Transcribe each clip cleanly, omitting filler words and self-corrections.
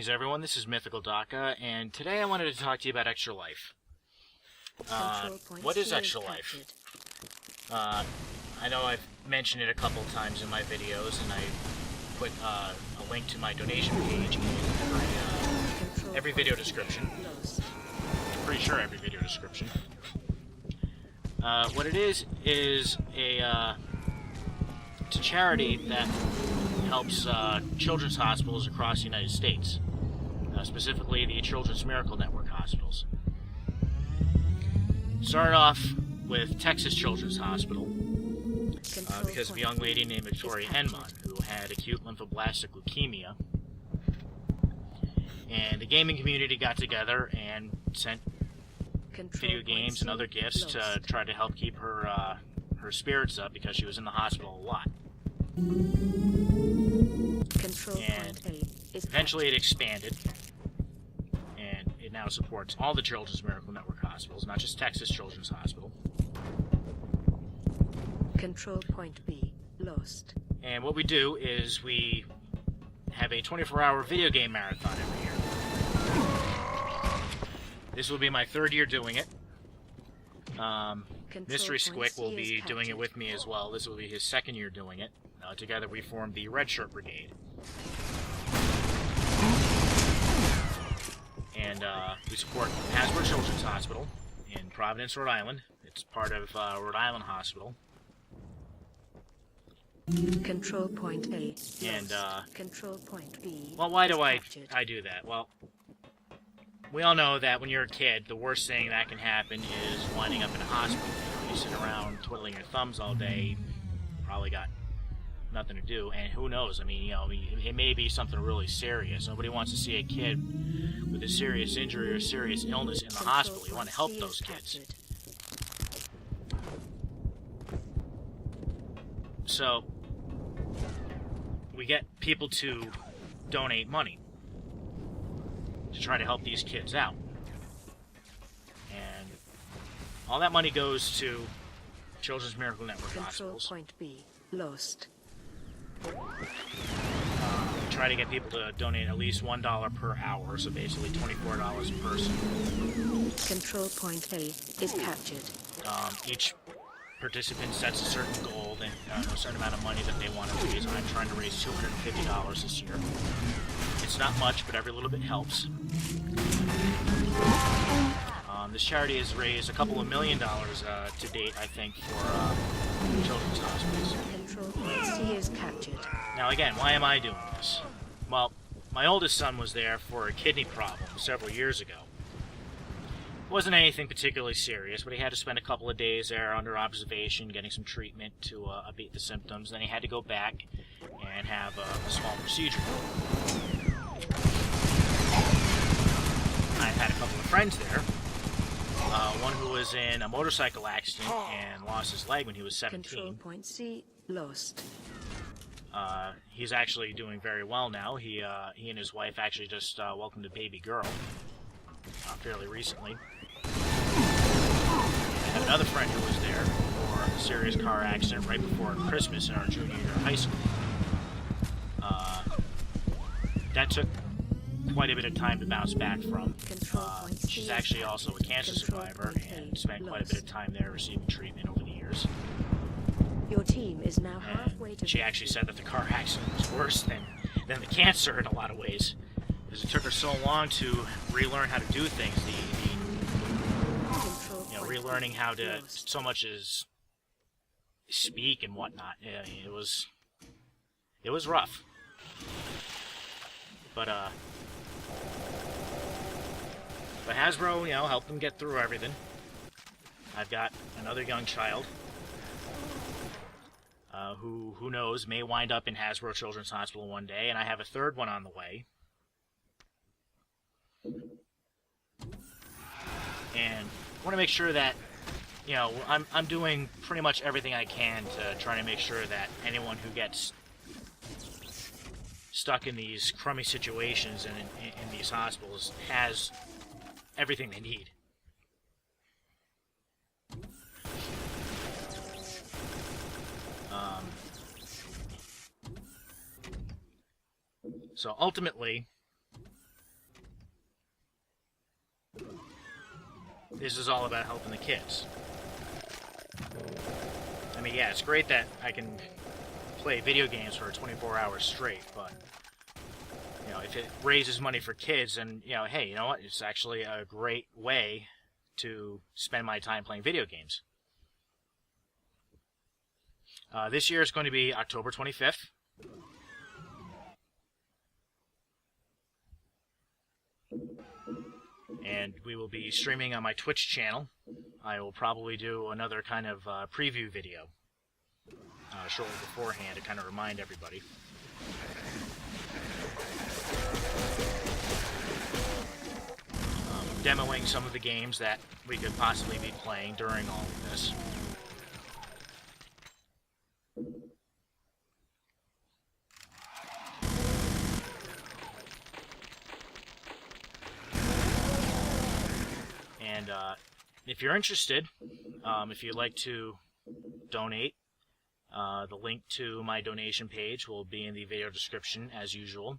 Greetings everyone, this is MythicalDakka, and today I wanted to talk to you about Extra Life. What is Extra Life? I know I've mentioned it a couple times in my videos, and I put a link to my donation page in every video description. I'm pretty sure every video description. What it is it's a charity that helps children's hospitals across the United States, specifically the Children's Miracle Network hospitals. Started off with Texas Children's Hospital because of a young lady named Victoria Enmon who had acute lymphoblastic leukemia, and the gaming community got together and sent video games and other gifts to try to help keep her her spirits up because she was in the hospital a lot. And eventually it expanded, and it now supports all the Children's Miracle Network hospitals, not just Texas Children's Hospital. Control point B lost. And what we do is we have a 24-hour video game marathon every year. This will be my third year doing it. Mystery Squick will be doing it with me as well. This will be his second year doing it. Together we formed the Red Shirt Brigade. And we support Hasbro Children's Hospital in Providence, Rhode Island. It's part of Rhode Island Hospital. Control point A. And control point B. well, why do I do that? Well, we all know that when you're a kid, the worst thing that can happen is winding up in a hospital. You sit around twiddling your thumbs all day, probably got nothing to do, and who knows? I mean, it may be something really serious. Nobody wants to see a kid with a serious injury or serious illness in the hospital. You want to help those kids. So, we get people to donate money to try to help these kids out. And all that money goes to Children's Miracle Network hospitals. Control point B lost. We try to get people to donate at least $1 per hour, so basically $24 a person. Control point A is captured. Each participant sets a certain goal, and a certain amount of money that they want to raise. I'm trying to raise $250 this year. It's not much, but every little bit helps. This charity has raised a couple of $1 million to date, I think, for children's hospitals. Control point C is captured. Now again, why am I doing this? Well, my oldest son was there for a kidney problem several years ago. It wasn't anything particularly serious, but he had to spend a couple of days there under observation, getting some treatment to abate the symptoms. Then he had to go back and have a small procedure. I had a couple of friends there. One who was in a motorcycle accident and lost his leg when he was 17. Control point C lost. He's actually doing very well now. He and his wife actually just welcomed a baby girl fairly recently. I had another friend who was there for a serious car accident right before Christmas in our junior year of high school. That took quite a bit of time to bounce back from. She's actually also a cancer survivor and spent quite a bit of time there receiving treatment over the years. Your team is now halfway to. She actually said that the car accident was worse than the cancer in a lot of ways, because it took her so long to relearn how to do things. Relearning how to so much as speak and whatnot. Yeah, it was rough. But Hasbro, helped them get through everything. I've got another young child who knows, may wind up in Hasbro Children's Hospital one day, and I have a third one on the way. And I want to make sure that, I'm doing pretty much everything I can to try to make sure that anyone who gets stuck in these crummy situations and in these hospitals has everything they need. So ultimately, this is all about helping the kids. I mean, yeah, it's great that I can play video games for 24 hours straight, but, you know, if it raises money for kids, then, you know, hey, you know what? It's actually a great way to spend my time playing video games. This year is going to be October 25th. And we will be streaming on my Twitch channel. I will probably do another kind of preview video shortly beforehand to kind of remind everybody. Demoing some of the games that we could possibly be playing during all of this. And if you're interested, if you'd like to donate, the link to my donation page will be in the video description as usual.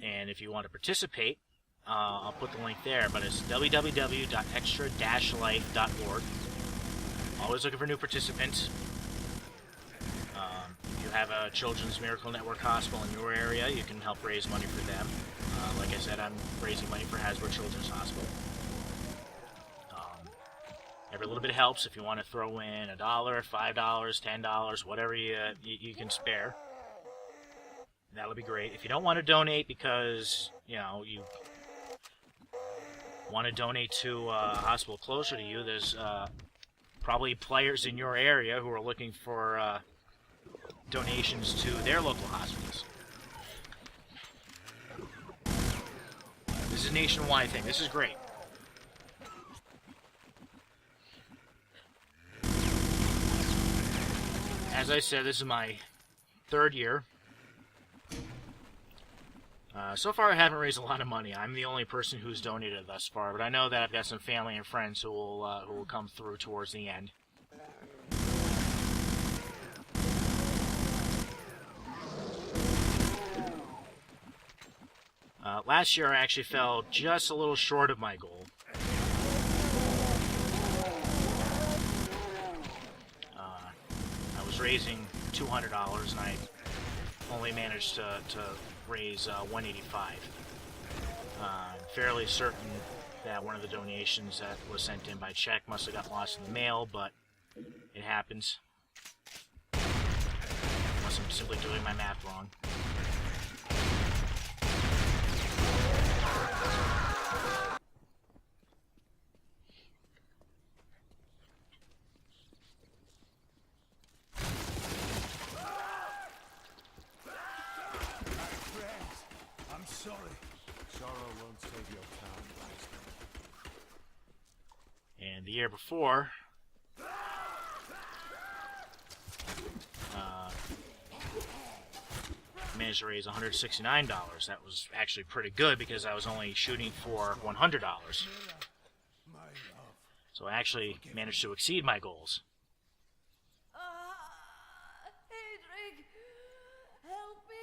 And if you want to participate, I'll put the link there, but it's www.extra-life.org. Always looking for new participants. If you have a Children's Miracle Network hospital in your area, you can help raise money for them. Like I said, I'm raising money for Hasbro Children's Hospital. Every little bit helps. If you want to throw in $1, $5, $10, whatever you can spare, that would be great. If you don't want to donate because, you know, you want to donate to a hospital closer to you, there's probably players in your area who are looking for donations to their local hospitals. This is a nationwide thing. This is great. As I said, this is my third year. So far I haven't raised a lot of money. I'm the only person who's donated thus far, but I know that I've got some family and friends who will come through towards the end. Last year I actually fell just a little short of my goal. I was raising $200 and I only managed to raise $185. I'm fairly certain that one of the donations that was sent in by check must have got lost in the mail, but it happens. Unless I'm simply doing my math wrong. And the year before, managed to raise $169. That was actually pretty good because I was only shooting for $100. So I actually managed to exceed my goals. Hedrig, help me.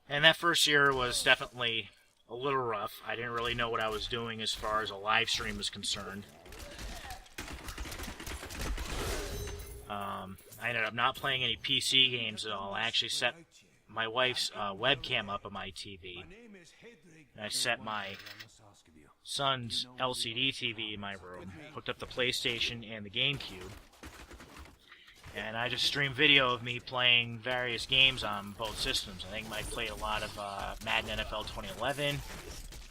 And that first year was definitely a little rough. I didn't really know what I was doing as far as a live stream was concerned. I ended up not playing any PC games at all. I actually set my wife's webcam up on my TV. And I set my son's LCD TV in my room, hooked up the PlayStation and the GameCube. And I just streamed video of me playing various games on both systems. I think I played a lot of Madden NFL 2011.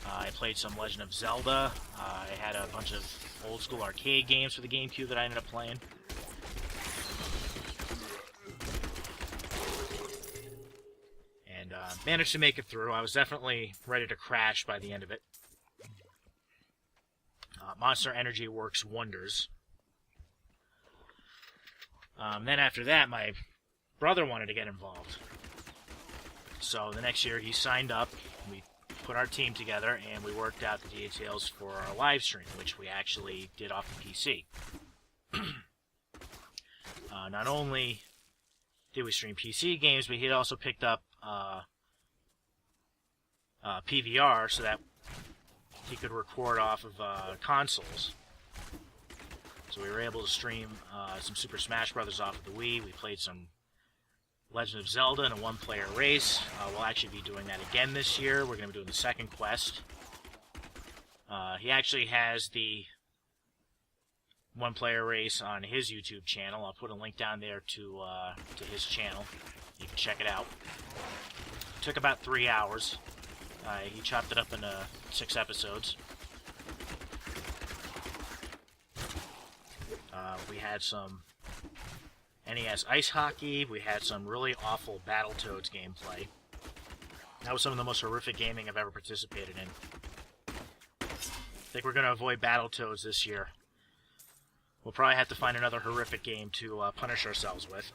I played some Legend of Zelda. I had a bunch of old school arcade games for the GameCube that I ended up playing. And managed to make it through. I was definitely ready to crash by the end of it. Monster Energy works wonders. Then after that, my brother wanted to get involved. So the next year he signed up, we put our team together, and we worked out the details for our live stream, which we actually did off the PC. not only did we stream PC games, but he had also picked up PVR so that he could record off of consoles. So we were able to stream some Super Smash Bros. Off of the Wii. We played some Legend of Zelda in a one-player race. We'll actually be doing that again this year. We're going to be doing the second quest. He actually has the one-player race on his YouTube channel. I'll put a link down there to his channel. You can check it out. It took about 3 hours. He chopped it up into 6 episodes. We had some NES ice hockey. We had some really awful Battletoads gameplay. That was some of the most horrific gaming I've ever participated in. I think we're going to avoid Battletoads this year. We'll probably have to find another horrific game to punish ourselves with.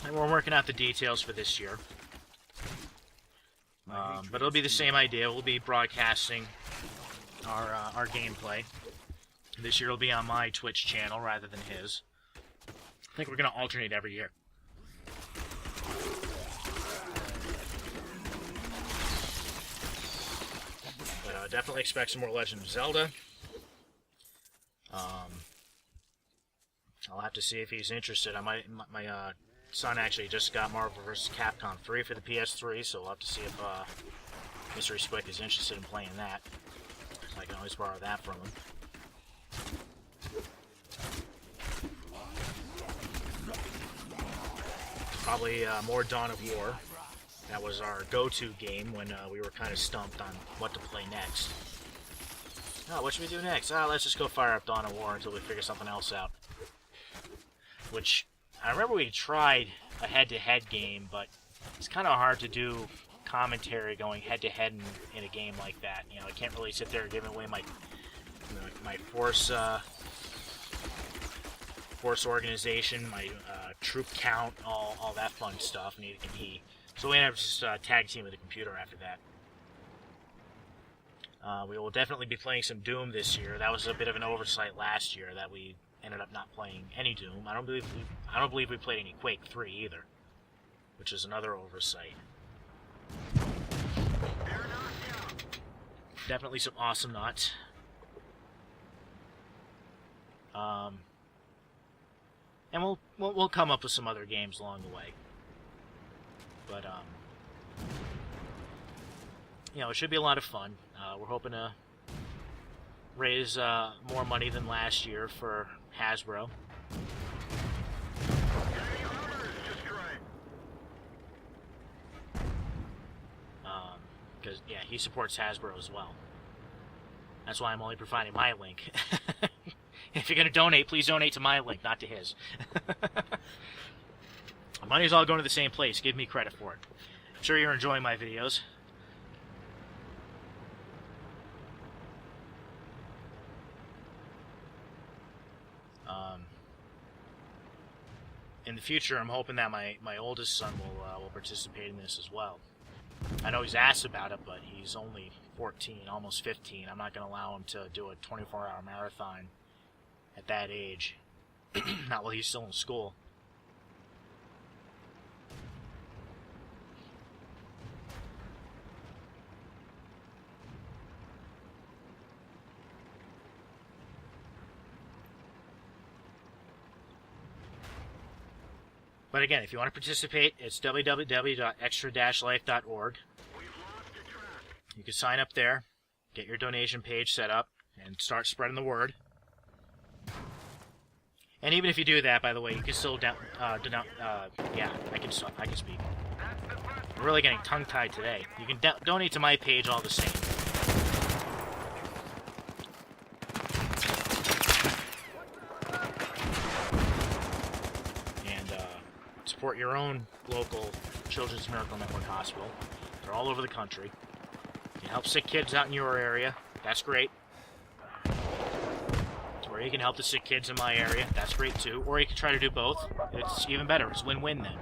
And we're working out the details for this year. But it'll be the same idea. We'll be broadcasting our gameplay. This year it'll be on my Twitch channel rather than his. I think we're going to alternate every year. But definitely expect some more Legend of Zelda. I'll have to see if he's interested. My son actually just got Marvel vs. Capcom 3 for the PS3, so we'll have to see if Mr. Squick is interested in playing that. I can always borrow that from him. Probably more Dawn of War. That was our go-to game when we were kind of stumped on what to play next. Oh, what should we do next? Let's just go fire up Dawn of War until we figure something else out. Which, I remember we tried a head-to-head game, but it's kind of hard to do commentary going head-to-head in a game like that. You know, I can't really sit there giving away my force organization, my troop count, all that fun stuff. Neither can he. So we ended up just tag team with the computer after that. We will definitely be playing some Doom this year. That was a bit of an oversight last year that we ended up not playing any Doom. I don't believe we played any Quake 3 either, which is another oversight. Definitely some awesome knots. And we'll come up with some other games along the way. But you know, it should be a lot of fun. We're hoping to raise more money than last year for Hasbro. Because, yeah, he supports Hasbro as well. That's why I'm only providing my link. If you're going to donate, please donate to my link, not to his. Money's all going to the same place. Give me credit for it. I'm sure you're enjoying my videos. In the future, I'm hoping that my oldest son will participate in this as well. I know he's asked about it, but he's only 14, almost 15. I'm not going to allow him to do a 24-hour marathon at that age. Not while he's still in school. But again, if you want to participate, it's www.extra-life.org. You can sign up there, get your donation page set up, and start spreading the word. And even if you do that, by the way, you can still yeah, I can speak. I'm really getting tongue-tied today. You can donate to my page all the same. Support your own local Children's Miracle Network hospital. They're all over the country. You can help sick kids out in your area. That's great. Or you can help the sick kids in my area. That's great too. Or you can try to do both. It's even better. It's win-win then.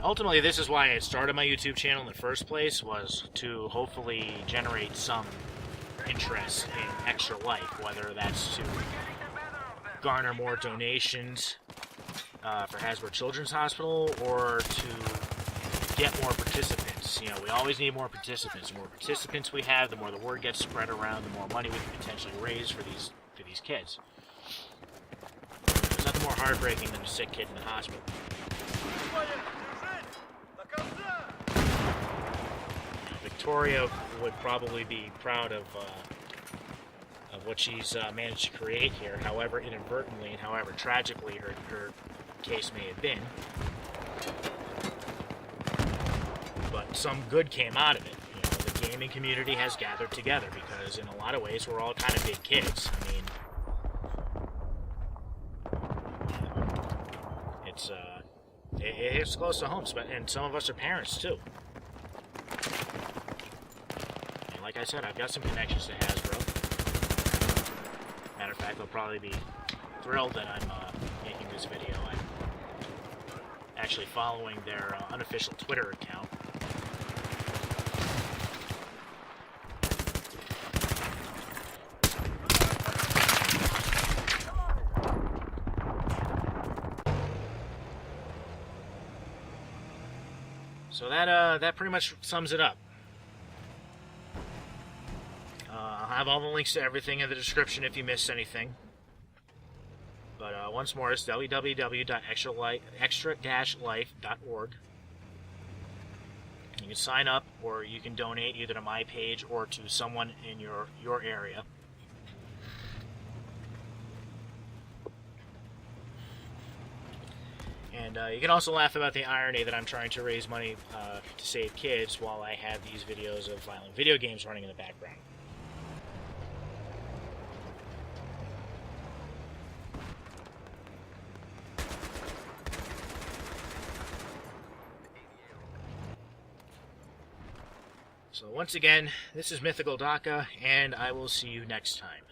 And ultimately, this is why I started my YouTube channel in the first place, was to hopefully generate some interest in Extra Life, whether that's to garner more donations for Hasbro Children's Hospital, or to get more participants. You know, we always need more participants. The more participants we have, the more the word gets spread around, the more money we can potentially raise for these kids. There's nothing more heartbreaking than a sick kid in the hospital. Victoria would probably be proud of what she's managed to create here, however inadvertently and however tragically her case may have been. But some good came out of it. You know, the gaming community has gathered together because in a lot of ways we're all kind of big kids. I mean, it hits close to home, and some of us are parents too. And like I said, I've got some connections to Hasbro. Matter of fact, they'll probably be thrilled that I'm making this video. I'm actually following their unofficial Twitter account. So that pretty much sums it up. I'll have all the links to everything in the description if you missed anything. But once more, it's www.extra-life.org. You can sign up, or you can donate either to my page or to someone in your area. And you can also laugh about the irony that I'm trying to raise money to save kids while I have these videos of violent video games running in the background. So once again, this is MythicalDakka, and I will see you next time.